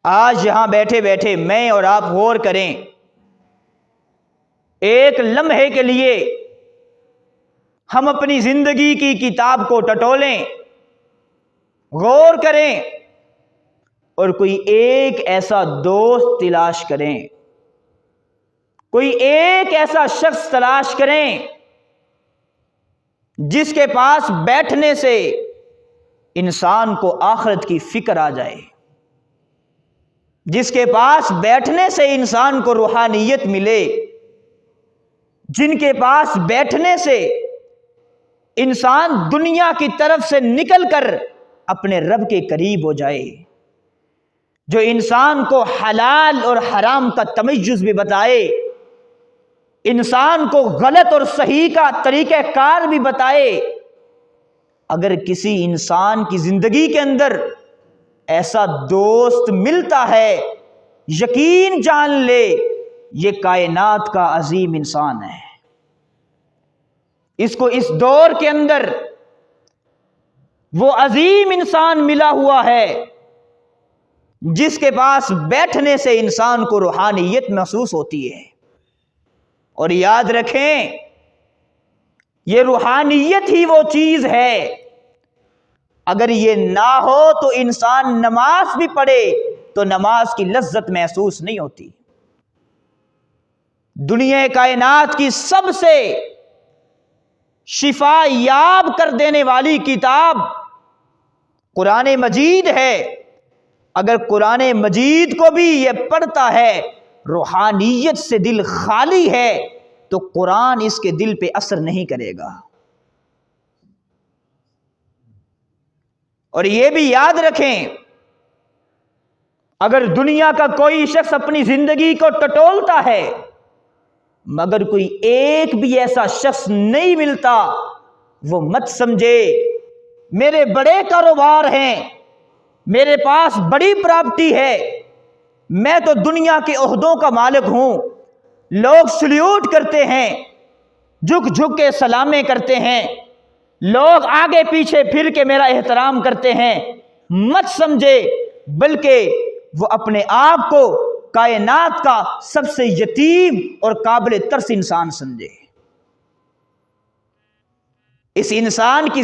آج یہاں بیٹھے بیٹھے میں اور آپ غور کریں، ایک لمحے کے لیے ہم اپنی زندگی کی کتاب کو ٹٹولیں، غور کریں اور کوئی ایک ایسا دوست تلاش کریں، کوئی ایک ایسا شخص تلاش کریں جس کے پاس بیٹھنے سے انسان کو آخرت کی فکر آ جائے، جس کے پاس بیٹھنے سے انسان کو روحانیت ملے، جن کے پاس بیٹھنے سے انسان دنیا کی طرف سے نکل کر اپنے رب کے قریب ہو جائے، جو انسان کو حلال اور حرام کا تمیز بھی بتائے، انسان کو غلط اور صحیح کا طریقہ کار بھی بتائے۔ اگر کسی انسان کی زندگی کے اندر ایسا دوست ملتا ہے، یقین جان لے یہ کائنات کا عظیم انسان ہے۔ اس کو اس دور کے اندر وہ عظیم انسان ملا ہوا ہے جس کے پاس بیٹھنے سے انسان کو روحانیت محسوس ہوتی ہے۔ اور یاد رکھیں، یہ روحانیت ہی وہ چیز ہے، اگر یہ نہ ہو تو انسان نماز بھی پڑھے تو نماز کی لذت محسوس نہیں ہوتی۔ دنیا کائنات کی سب سے شفا یاب کر دینے والی کتاب قرآن مجید ہے، اگر قرآن مجید کو بھی یہ پڑھتا ہے، روحانیت سے دل خالی ہے، تو قرآن اس کے دل پہ اثر نہیں کرے گا۔ اور یہ بھی یاد رکھیں، اگر دنیا کا کوئی شخص اپنی زندگی کو ٹٹولتا ہے مگر کوئی ایک بھی ایسا شخص نہیں ملتا، وہ مت سمجھے میرے بڑے کاروبار ہیں، میرے پاس بڑی پراپرٹی ہے، میں تو دنیا کے عہدوں کا مالک ہوں، لوگ سلیوٹ کرتے ہیں، جھک جھک کے سلامیں کرتے ہیں، لوگ آگے پیچھے پھر کے میرا احترام کرتے ہیں، مت سمجھے، بلکہ وہ اپنے آپ کو کائنات کا سب سے یتیم اور قابل ترس انسان سمجھے۔ اس انسان کی